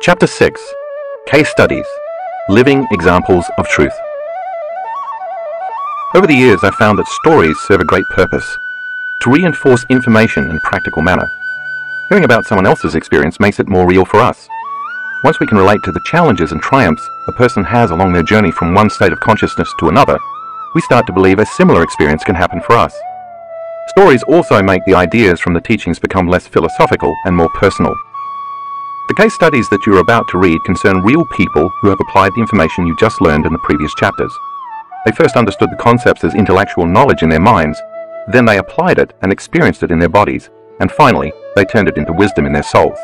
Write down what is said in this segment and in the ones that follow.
Chapter 6. Case Studies. Living Examples of Truth. Over the years, I've found that stories serve a great purpose: to reinforce information in a practical manner. Hearing about someone else's experience makes it more real for us. Once we can relate to the challenges and triumphs a person has along their journey from one state of consciousness to another, we start to believe a similar experience can happen for us. Stories also make the ideas from the teachings become less philosophical and more personal. The case studies that you are about to read concern real people who have applied the information you just learned in the previous chapters. They first understood the concepts as intellectual knowledge in their minds, then they applied it and experienced it in their bodies, and finally, they turned it into wisdom in their souls.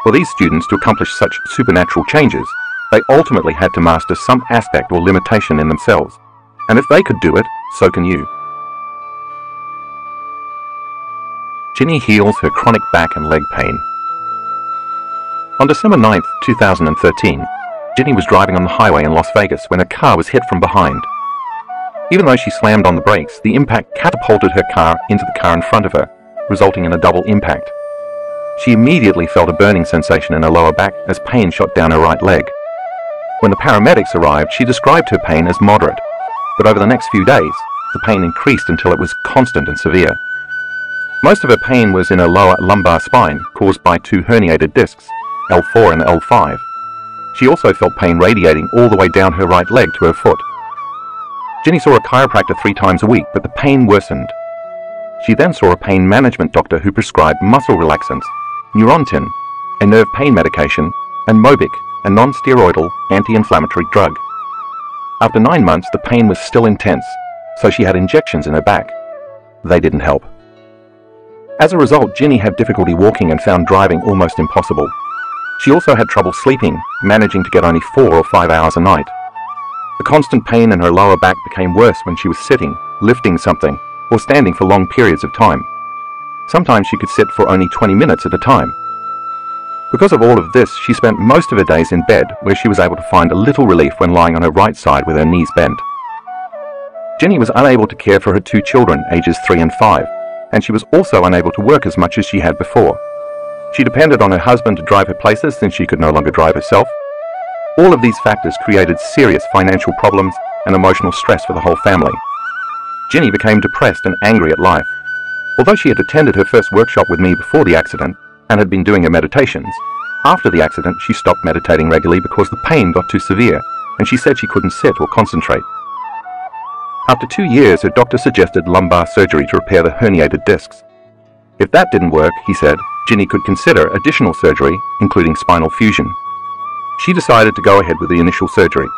For these students to accomplish such supernatural changes, they ultimately had to master some aspect or limitation in themselves. And if they could do it, so can you. Ginny heals her chronic back and leg pain. On December 9, 2013, Ginny was driving on the highway in Las Vegas when her car was hit from behind. Even though she slammed on the brakes, the impact catapulted her car into the car in front of her, resulting in a double impact. She immediately felt a burning sensation in her lower back as pain shot down her right leg. When the paramedics arrived, she described her pain as moderate, but over the next few days, the pain increased until it was constant and severe. Most of her pain was in her lower lumbar spine, caused by two herniated discs, L4 and L5. She also felt pain radiating all the way down her right leg to her foot. Ginny saw a chiropractor 3 times a week, but the pain worsened. She then saw a pain management doctor who prescribed muscle relaxants, Neurontin, a nerve pain medication, and Mobic, a non-steroidal anti-inflammatory drug. After 9 months, the pain was still intense, so she had injections in her back. They didn't help. As a result, Ginny had difficulty walking and found driving almost impossible. She also had trouble sleeping, managing to get only 4 or 5 hours a night. The constant pain in her lower back became worse when she was sitting, lifting something, or standing for long periods of time. Sometimes she could sit for only 20 minutes at a time. Because of all of this, she spent most of her days in bed, where she was able to find a little relief when lying on her right side with her knees bent. Ginny was unable to care for her 2 children, ages 3 and 5, and she was also unable to work as much as she had before. She depended on her husband to drive her places since she could no longer drive herself. All of these factors created serious financial problems and emotional stress for the whole family. Ginny became depressed and angry at life. Although she had attended her first workshop with me before the accident and had been doing her meditations, after the accident she stopped meditating regularly because the pain got too severe, and she said she couldn't sit or concentrate. After 2 years, her doctor suggested lumbar surgery to repair the herniated discs. If that didn't work, he said, Ginny could consider additional surgery, including spinal fusion. She decided to go ahead with the initial surgery.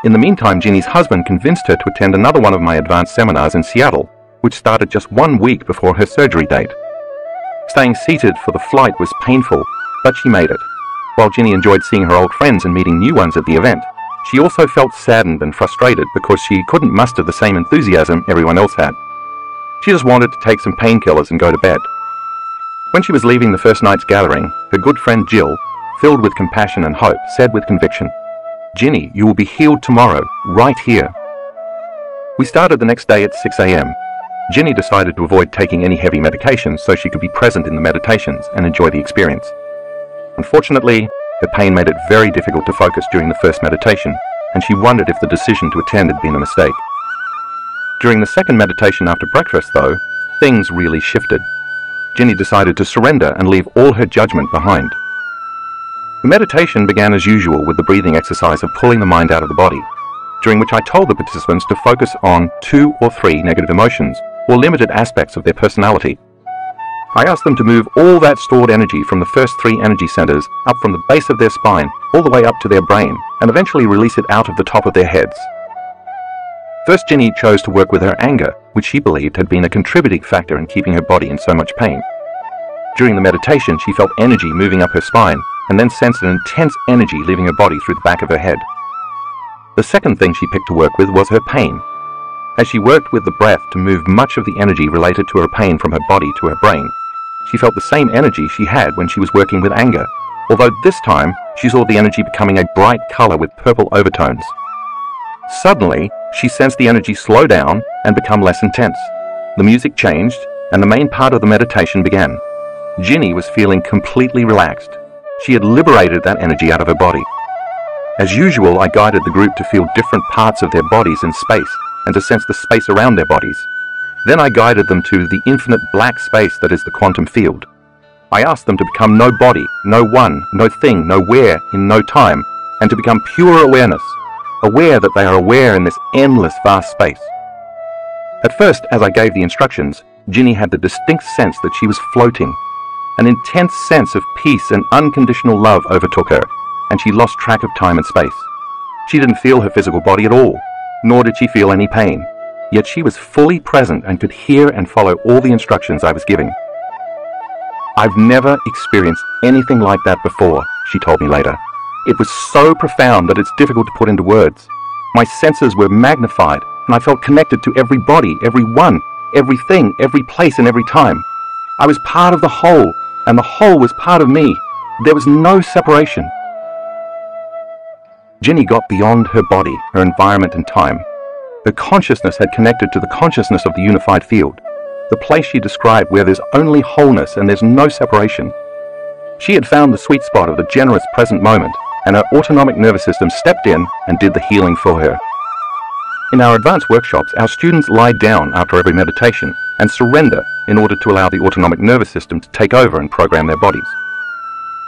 In the meantime, Ginny's husband convinced her to attend another one of my advanced seminars in Seattle, which started just 1 week before her surgery date. Staying seated for the flight was painful, but she made it. While Ginny enjoyed seeing her old friends and meeting new ones at the event, she also felt saddened and frustrated because she couldn't muster the same enthusiasm everyone else had. She just wanted to take some painkillers and go to bed. When she was leaving the first night's gathering, her good friend Jill, filled with compassion and hope, said with conviction, "Ginny, you will be healed tomorrow, right here." We started the next day at 6 a.m. Ginny decided to avoid taking any heavy medications so she could be present in the meditations and enjoy the experience. Unfortunately, her pain made it very difficult to focus during the first meditation, and she wondered if the decision to attend had been a mistake. During the second meditation after breakfast, though, things really shifted. Ginny decided to surrender and leave all her judgment behind. The meditation began as usual with the breathing exercise of pulling the mind out of the body, during which I told the participants to focus on 2 or 3 negative emotions or limited aspects of their personality. I asked them to move all that stored energy from the first 3 energy centers up from the base of their spine all the way up to their brain and eventually release it out of the top of their heads. First, Ginny chose to work with her anger, which she believed had been a contributing factor in keeping her body in so much pain. During the meditation, she felt energy moving up her spine and then sensed an intense energy leaving her body through the back of her head. The second thing she picked to work with was her pain. As she worked with the breath to move much of the energy related to her pain from her body to her brain, she felt the same energy she had when she was working with anger, although this time she saw the energy becoming a bright color with purple overtones. Suddenly, she sensed the energy slow down and become less intense. The music changed, and the main part of the meditation began. Ginny was feeling completely relaxed. She had liberated that energy out of her body. As usual, I guided the group to feel different parts of their bodies in space and to sense the space around their bodies. Then I guided them to the infinite black space that is the quantum field. I asked them to become no body, no one, no thing, no where, in no time, and to become pure awareness, aware that they are aware in this endless vast space. At first, as I gave the instructions, Ginny had the distinct sense that she was floating. An intense sense of peace and unconditional love overtook her, and she lost track of time and space. She didn't feel her physical body at all, nor did she feel any pain, yet she was fully present and could hear and follow all the instructions I was giving. "I've never experienced anything like that before," she told me later. "It was so profound that it's difficult to put into words. My senses were magnified, and I felt connected to every body, every one, everything, every place and every time. I was part of the whole, and the whole was part of me. There was no separation." Ginny got beyond her body, her environment and time. Her consciousness had connected to the consciousness of the unified field, the place she described where there's only wholeness and there's no separation. She had found the sweet spot of the generous present moment, and her autonomic nervous system stepped in and did the healing for her. In our advanced workshops, our students lie down after every meditation and surrender in order to allow the autonomic nervous system to take over and program their bodies.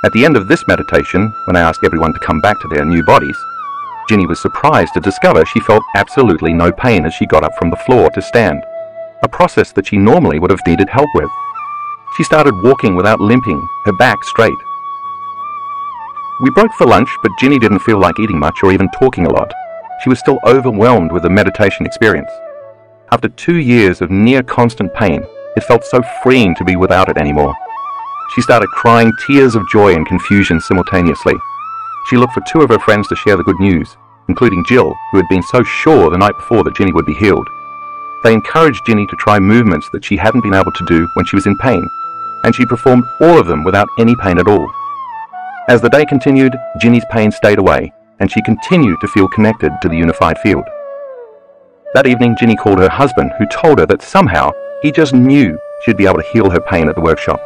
At the end of this meditation, when I asked everyone to come back to their new bodies, Ginny was surprised to discover she felt absolutely no pain as she got up from the floor to stand, a process that she normally would have needed help with. She started walking without limping, her back straight. We broke for lunch, but Ginny didn't feel like eating much or even talking a lot. She was still overwhelmed with the meditation experience. After 2 years of near constant pain, it felt so freeing to be without it anymore. She started crying tears of joy and confusion simultaneously. She looked for 2 of her friends to share the good news, including Jill, who had been so sure the night before that Ginny would be healed. They encouraged Ginny to try movements that she hadn't been able to do when she was in pain, and she performed all of them without any pain at all. As the day continued, Ginny's pain stayed away, and she continued to feel connected to the unified field. That evening, Ginny called her husband, who told her that somehow he just knew she'd be able to heal her pain at the workshop.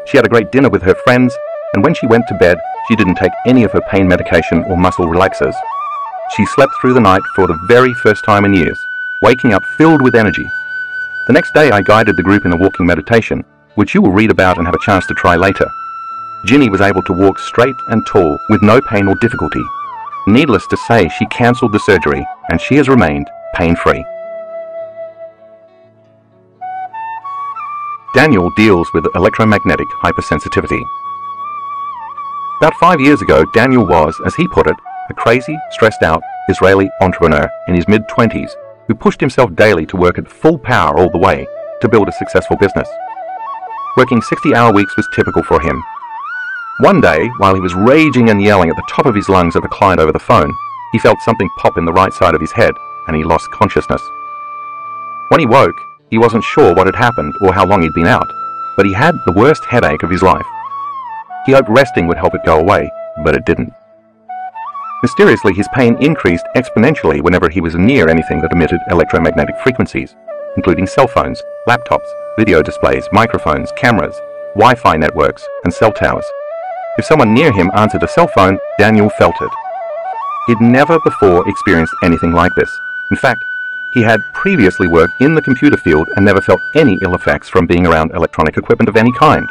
She had a great dinner with her friends, and when she went to bed, she didn't take any of her pain medication or muscle relaxers. She slept through the night for the very first time in years, waking up filled with energy. The next day, I guided the group in a walking meditation, which you will read about and have a chance to try later. Ginny was able to walk straight and tall with no pain or difficulty. Needless to say, she cancelled the surgery, and she has remained pain-free. Daniel deals with electromagnetic hypersensitivity. About 5 years ago, Daniel was, as he put it, a crazy, stressed-out Israeli entrepreneur in his mid-20s who pushed himself daily to work at full power all the way to build a successful business. Working 60-hour weeks was typical for him. One day, while he was raging and yelling at the top of his lungs at a client over the phone, he felt something pop in the right side of his head, and he lost consciousness. When he woke, he wasn't sure what had happened or how long he'd been out, but he had the worst headache of his life. He hoped resting would help it go away, but it didn't. Mysteriously, his pain increased exponentially whenever he was near anything that emitted electromagnetic frequencies, including cell phones, laptops, video displays, microphones, cameras, Wi-Fi networks, and cell towers. If someone near him answered a cell phone, Daniel felt it. He'd never before experienced anything like this. In fact, he had previously worked in the computer field and never felt any ill effects from being around electronic equipment of any kind.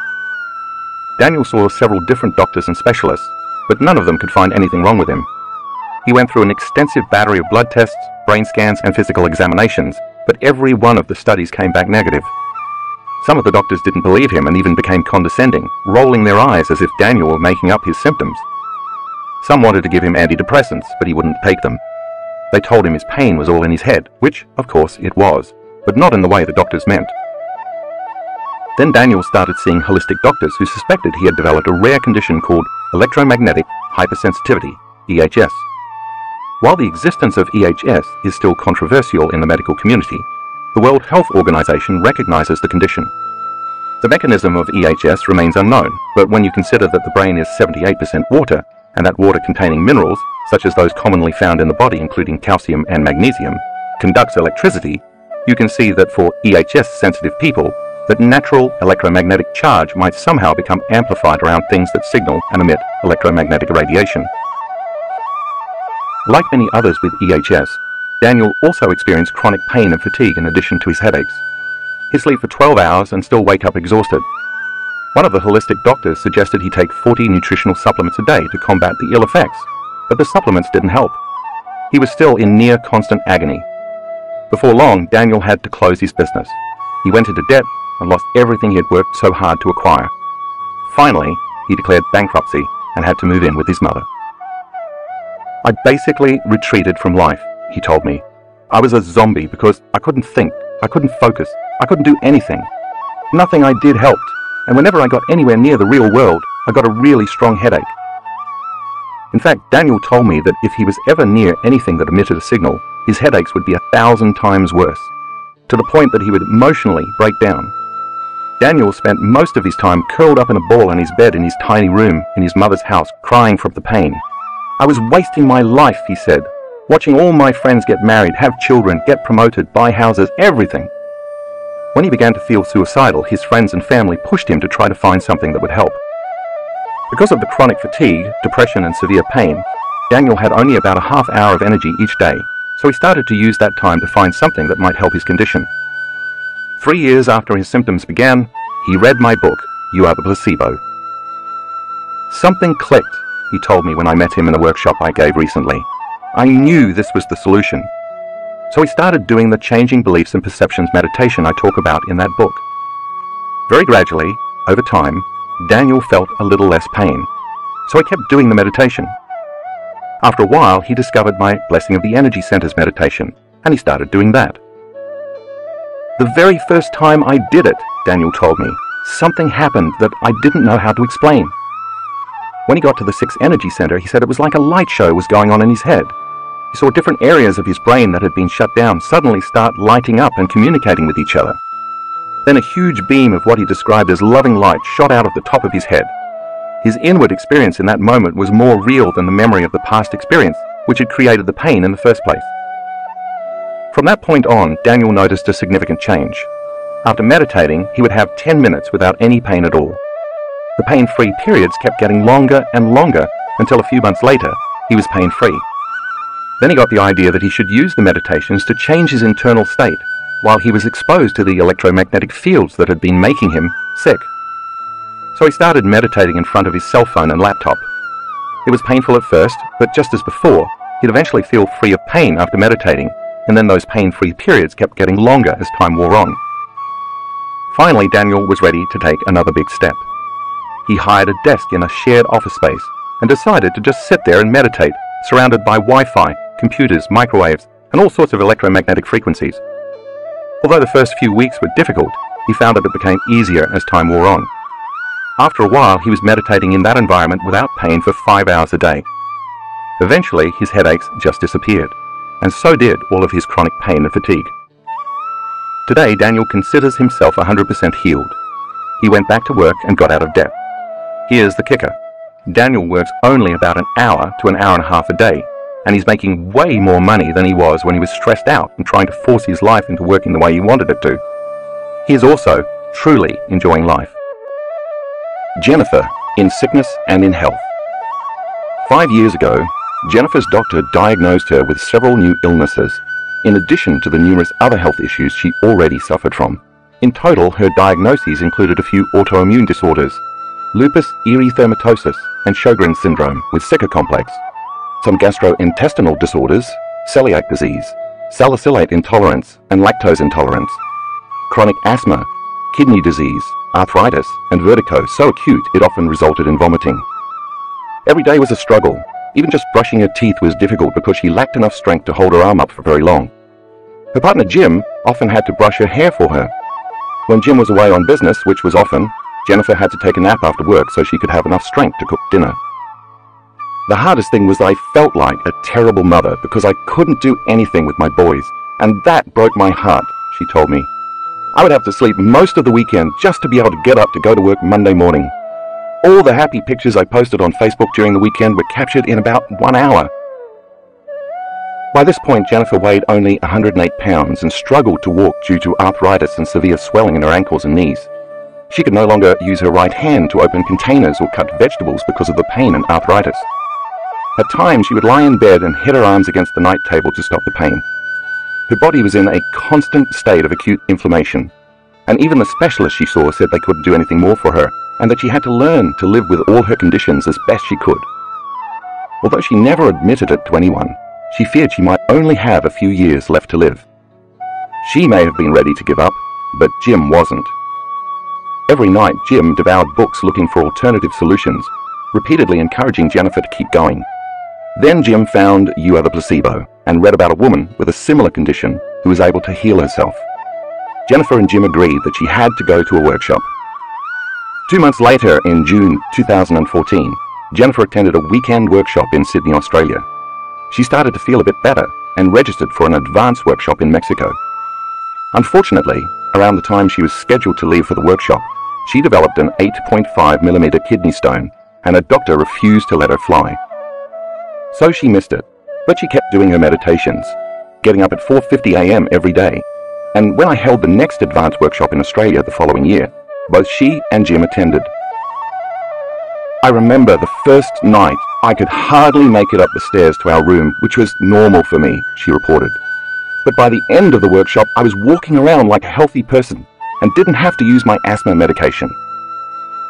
Daniel saw several different doctors and specialists, but none of them could find anything wrong with him. He went through an extensive battery of blood tests, brain scans, and physical examinations, but every one of the studies came back negative. Some of the doctors didn't believe him and even became condescending, rolling their eyes as if Daniel were making up his symptoms. Some wanted to give him antidepressants, but he wouldn't take them. They told him his pain was all in his head, which, of course, it was, but not in the way the doctors meant. Then Daniel started seeing holistic doctors who suspected he had developed a rare condition called electromagnetic hypersensitivity, EHS. While the existence of EHS is still controversial in the medical community, the World Health Organization recognizes the condition. The mechanism of EHS remains unknown, but when you consider that the brain is 78% water, and that water containing minerals, such as those commonly found in the body including calcium and magnesium, conducts electricity, you can see that for EHS-sensitive people, that natural electromagnetic charge might somehow become amplified around things that signal and emit electromagnetic radiation. Like many others with EHS, Daniel also experienced chronic pain and fatigue in addition to his headaches. He'd sleep for 12 hours and still wake up exhausted. One of the holistic doctors suggested he take 40 nutritional supplements a day to combat the ill effects, but the supplements didn't help. He was still in near constant agony. Before long, Daniel had to close his business. He went into debt and lost everything he had worked so hard to acquire. Finally, he declared bankruptcy and had to move in with his mother. I basically retreated from life, he told me. I was a zombie because I couldn't think, I couldn't focus, I couldn't do anything. Nothing I did helped, and whenever I got anywhere near the real world, I got a really strong headache. In fact, Daniel told me that if he was ever near anything that emitted a signal, his headaches would be 1,000 times worse, to the point that he would emotionally break down. Daniel spent most of his time curled up in a ball in his bed in his tiny room in his mother's house, crying from the pain. I was wasting my life, he said, watching all my friends get married, have children, get promoted, buy houses, everything. When he began to feel suicidal, his friends and family pushed him to try to find something that would help. Because of the chronic fatigue, depression and severe pain, Daniel had only about a half hour of energy each day, so he started to use that time to find something that might help his condition. 3 years after his symptoms began, he read my book, You Are the Placebo. Something clicked, he told me when I met him in a workshop I gave recently. I knew this was the solution. So he started doing the changing beliefs and perceptions meditation I talk about in that book. Very gradually, over time, Daniel felt a little less pain, so he kept doing the meditation. After a while, he discovered my Blessing of the Energy Centers meditation, and he started doing that. The very first time I did it, Daniel told me, something happened that I didn't know how to explain. When he got to the 6th Energy Center, he said it was like a light show was going on in his head. He saw different areas of his brain that had been shut down suddenly start lighting up and communicating with each other. Then a huge beam of what he described as loving light shot out of the top of his head. His inward experience in that moment was more real than the memory of the past experience, which had created the pain in the first place. From that point on, Daniel noticed a significant change. After meditating, he would have 10 minutes without any pain at all. The pain-free periods kept getting longer and longer until a few months later, he was pain-free. Then he got the idea that he should use the meditations to change his internal state while he was exposed to the electromagnetic fields that had been making him sick. So he started meditating in front of his cell phone and laptop. It was painful at first, but just as before, he'd eventually feel free of pain after meditating, and then those pain-free periods kept getting longer as time wore on. Finally, Daniel was ready to take another big step. He hired a desk in a shared office space and decided to just sit there and meditate, surrounded by Wi-Fi, computers, microwaves, and all sorts of electromagnetic frequencies. Although the first few weeks were difficult, he found that it became easier as time wore on. After a while, he was meditating in that environment without pain for 5 hours a day. Eventually, his headaches just disappeared, and so did all of his chronic pain and fatigue. Today, Daniel considers himself 100% healed. He went back to work and got out of debt. Here's the kicker. Daniel works only about an hour to an hour and a half a day, and he's making way more money than he was when he was stressed out and trying to force his life into working the way he wanted it to. He is also truly enjoying life. Jennifer, in sickness and in health. 5 years ago, Jennifer's doctor diagnosed her with several new illnesses, in addition to the numerous other health issues she already suffered from. In total, her diagnoses included a few autoimmune disorders, lupus erythematosus and Sjogren's syndrome with Sika complex, some gastrointestinal disorders, celiac disease, salicylate intolerance and lactose intolerance, chronic asthma, kidney disease, arthritis, and vertigo so acute it often resulted in vomiting. Every day was a struggle. Even just brushing her teeth was difficult because she lacked enough strength to hold her arm up for very long. Her partner Jim often had to brush her hair for her. When Jim was away on business, which was often, Jennifer had to take a nap after work so she could have enough strength to cook dinner. The hardest thing was I felt like a terrible mother because I couldn't do anything with my boys, and that broke my heart, she told me. I would have to sleep most of the weekend just to be able to get up to go to work Monday morning. All the happy pictures I posted on Facebook during the weekend were captured in about 1 hour. By this point, Jennifer weighed only 108 pounds and struggled to walk due to arthritis and severe swelling in her ankles and knees. She could no longer use her right hand to open containers or cut vegetables because of the pain and arthritis. At times, she would lie in bed and hit her arms against the night table to stop the pain. Her body was in a constant state of acute inflammation, and even the specialists she saw said they couldn't do anything more for her, and that she had to learn to live with all her conditions as best she could. Although she never admitted it to anyone, she feared she might only have a few years left to live. She may have been ready to give up, but Jim wasn't. Every night, Jim devoured books looking for alternative solutions, repeatedly encouraging Jennifer to keep going. Then Jim found You Are the Placebo and read about a woman with a similar condition who was able to heal herself. Jennifer and Jim agreed that she had to go to a workshop. 2 months later, in June 2014, Jennifer attended a weekend workshop in Sydney, Australia. She started to feel a bit better and registered for an advanced workshop in Mexico. Unfortunately, around the time she was scheduled to leave for the workshop, she developed an 8.5mm kidney stone, and a doctor refused to let her fly. So she missed it, but she kept doing her meditations, getting up at 4:50 a.m. every day. And when I held the next advanced workshop in Australia the following year, both she and Jim attended. I remember the first night I could hardly make it up the stairs to our room, which was normal for me, she reported. But by the end of the workshop, I was walking around like a healthy person and didn't have to use my asthma medication.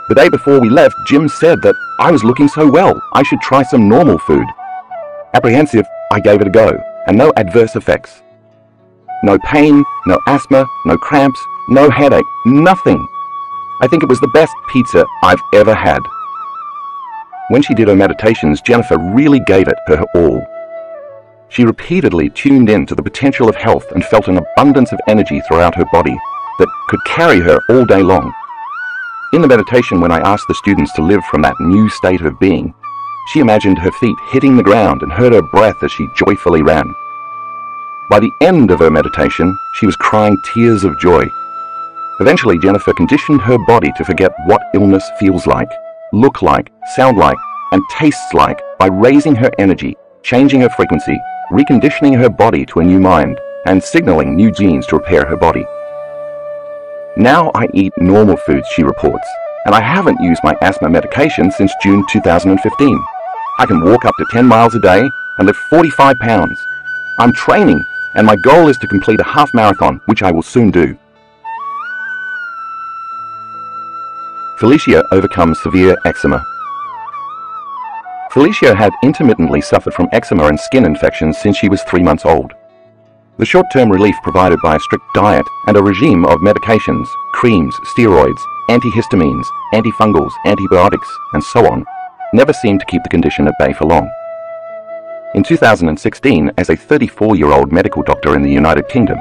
The day before we left, Jim said that I was looking so well, I should try some normal food. Apprehensive, I gave it a go, and no adverse effects. No pain, no asthma, no cramps, no headache, nothing. I think it was the best pizza I've ever had. When she did her meditations, Jennifer really gave it her all. She repeatedly tuned in to the potential of health and felt an abundance of energy throughout her body that could carry her all day long. In the meditation, when I asked the students to live from that new state of being, she imagined her feet hitting the ground and heard her breath as she joyfully ran. By the end of her meditation, she was crying tears of joy. Eventually, Jennifer conditioned her body to forget what illness feels like, look like, sound like, and tastes like by raising her energy, changing her frequency, reconditioning her body to a new mind, and signaling new genes to repair her body. Now I eat normal foods, she reports, and I haven't used my asthma medication since June 2015. I can walk up to 10 miles a day and lift 45 pounds. I'm training, and my goal is to complete a half marathon, which I will soon do. Felicia overcomes severe eczema. Felicia had intermittently suffered from eczema and skin infections since she was 3 months old. The short-term relief provided by a strict diet and a regime of medications, creams, steroids, antihistamines, antifungals, antibiotics, and so on, never seemed to keep the condition at bay for long. In 2016, as a 34-year-old medical doctor in the United Kingdom,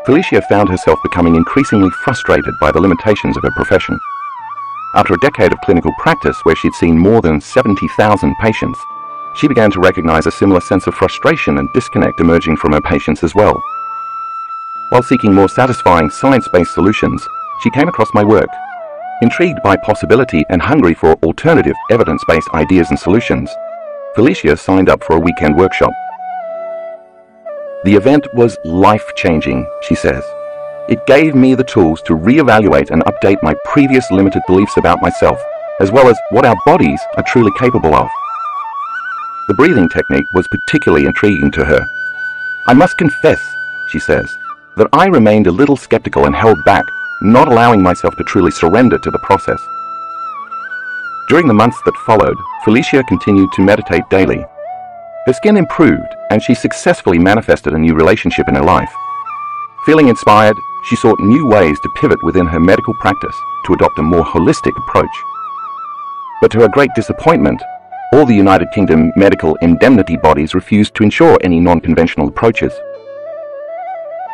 Felicia found herself becoming increasingly frustrated by the limitations of her profession. After a decade of clinical practice where she'd seen more than 70,000 patients, she began to recognize a similar sense of frustration and disconnect emerging from her patients as well. While seeking more satisfying science-based solutions, she came across my work. Intrigued by possibility and hungry for alternative evidence-based ideas and solutions, Felicia signed up for a weekend workshop. The event was life-changing, she says. It gave me the tools to reevaluate and update my previous limited beliefs about myself, as well as what our bodies are truly capable of. The breathing technique was particularly intriguing to her. I must confess, she says, that I remained a little skeptical and held back, not allowing myself to truly surrender to the process. During the months that followed, Felicia continued to meditate daily. Her skin improved, and she successfully manifested a new relationship in her life. Feeling inspired, she sought new ways to pivot within her medical practice to adopt a more holistic approach. But to her great disappointment, all the United Kingdom medical indemnity bodies refused to insure any non-conventional approaches.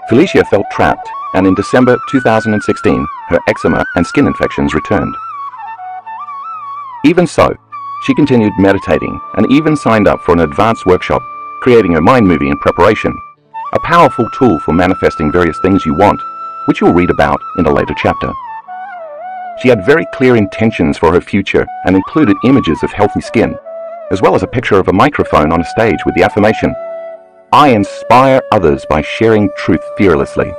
Felicia felt trapped, and in December 2016, her eczema and skin infections returned. Even so, she continued meditating and even signed up for an advanced workshop, creating her mind movie in preparation, a powerful tool for manifesting various things you want, which you'll read about in a later chapter. She had very clear intentions for her future and included images of healthy skin, as well as a picture of a microphone on a stage with the affirmation, I inspire others by sharing truth fearlessly.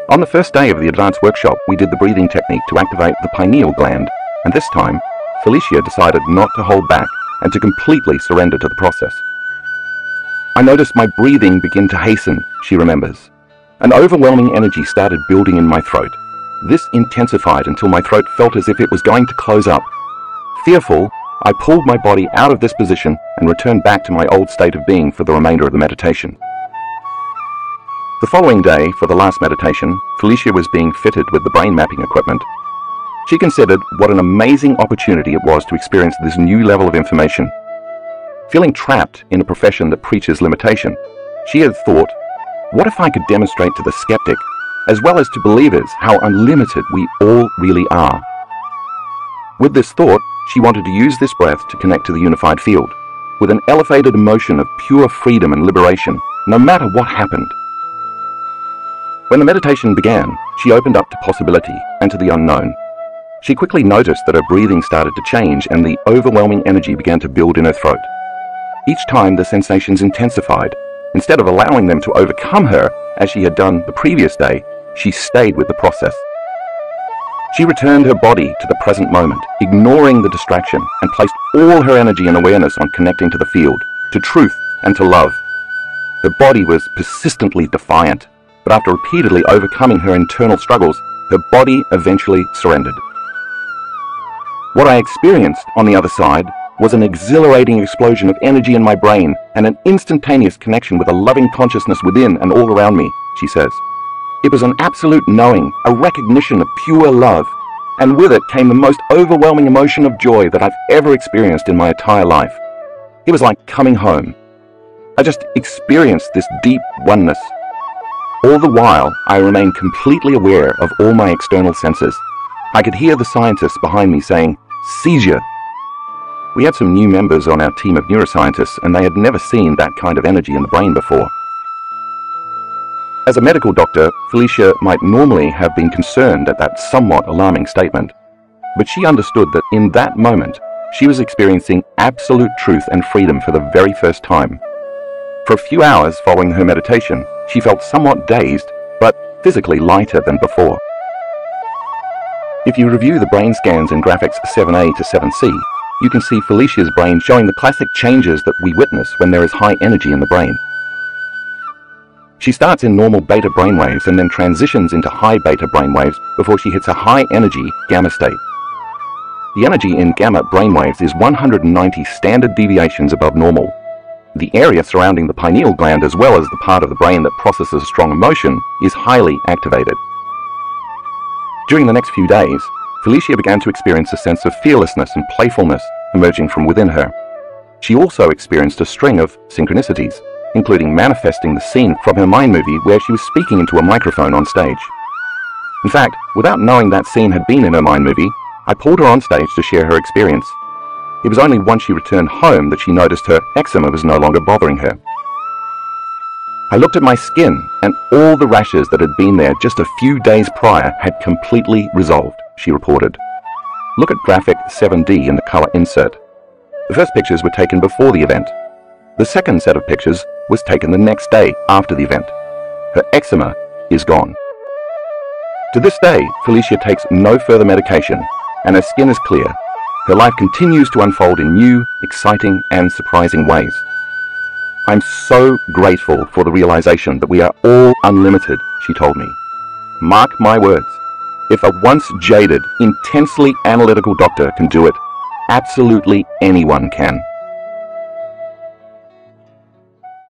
On the first day of the advanced workshop, we did the breathing technique to activate the pineal gland, and this time, Felicia decided not to hold back and to completely surrender to the process. I noticed my breathing begin to hasten, she remembers. An overwhelming energy started building in my throat. This intensified until my throat felt as if it was going to close up. Fearful, I pulled my body out of this position and returned back to my old state of being for the remainder of the meditation. The following day, for the last meditation, Felicia was being fitted with the brain mapping equipment. She considered what an amazing opportunity it was to experience this new level of information. Feeling trapped in a profession that preaches limitation, she had thought, what if I could demonstrate to the skeptic, as well as to believers, how unlimited we all really are? With this thought, she wanted to use this breath to connect to the unified field, with an elevated emotion of pure freedom and liberation, no matter what happened. When the meditation began, she opened up to possibility and to the unknown. She quickly noticed that her breathing started to change and the overwhelming energy began to build in her throat. Each time the sensations intensified. Instead of allowing them to overcome her, as she had done the previous day, she stayed with the process. She returned her body to the present moment, ignoring the distraction, and placed all her energy and awareness on connecting to the field, to truth and to love. Her body was persistently defiant, but after repeatedly overcoming her internal struggles, her body eventually surrendered. What I experienced on the other side was an exhilarating explosion of energy in my brain and an instantaneous connection with a loving consciousness within and all around me, she says. It was an absolute knowing, a recognition of pure love, and with it came the most overwhelming emotion of joy that I've ever experienced in my entire life. It was like coming home. I just experienced this deep oneness. All the while, I remained completely aware of all my external senses. I could hear the scientists behind me saying, "Seizure." We had some new members on our team of neuroscientists, and they had never seen that kind of energy in the brain before. As a medical doctor, Felicia might normally have been concerned at that somewhat alarming statement, but she understood that in that moment, she was experiencing absolute truth and freedom for the very first time. For a few hours following her meditation, she felt somewhat dazed, but physically lighter than before. If you review the brain scans in graphics 7A to 7C, you can see Felicia's brain showing the classic changes that we witness when there is high energy in the brain. She starts in normal beta brainwaves and then transitions into high beta brainwaves before she hits a high energy gamma state. The energy in gamma brainwaves is 190 standard deviations above normal. The area surrounding the pineal gland, as well as the part of the brain that processes strong emotion, is highly activated. During the next few days, Felicia began to experience a sense of fearlessness and playfulness emerging from within her. She also experienced a string of synchronicities, including manifesting the scene from her mind movie where she was speaking into a microphone on stage. In fact, without knowing that scene had been in her mind movie, I pulled her on stage to share her experience. It was only once she returned home that she noticed her eczema was no longer bothering her. I looked at my skin, and all the rashes that had been there just a few days prior had completely resolved, she reported. Look at graphic 7D in the color insert. The first pictures were taken before the event. The second set of pictures was taken the next day after the event. Her eczema is gone. To this day, Felicia takes no further medication, and her skin is clear. Her life continues to unfold in new, exciting, and surprising ways. I'm so grateful for the realization that we are all unlimited, she told me. Mark my words, if a once jaded, intensely analytical doctor can do it, absolutely anyone can.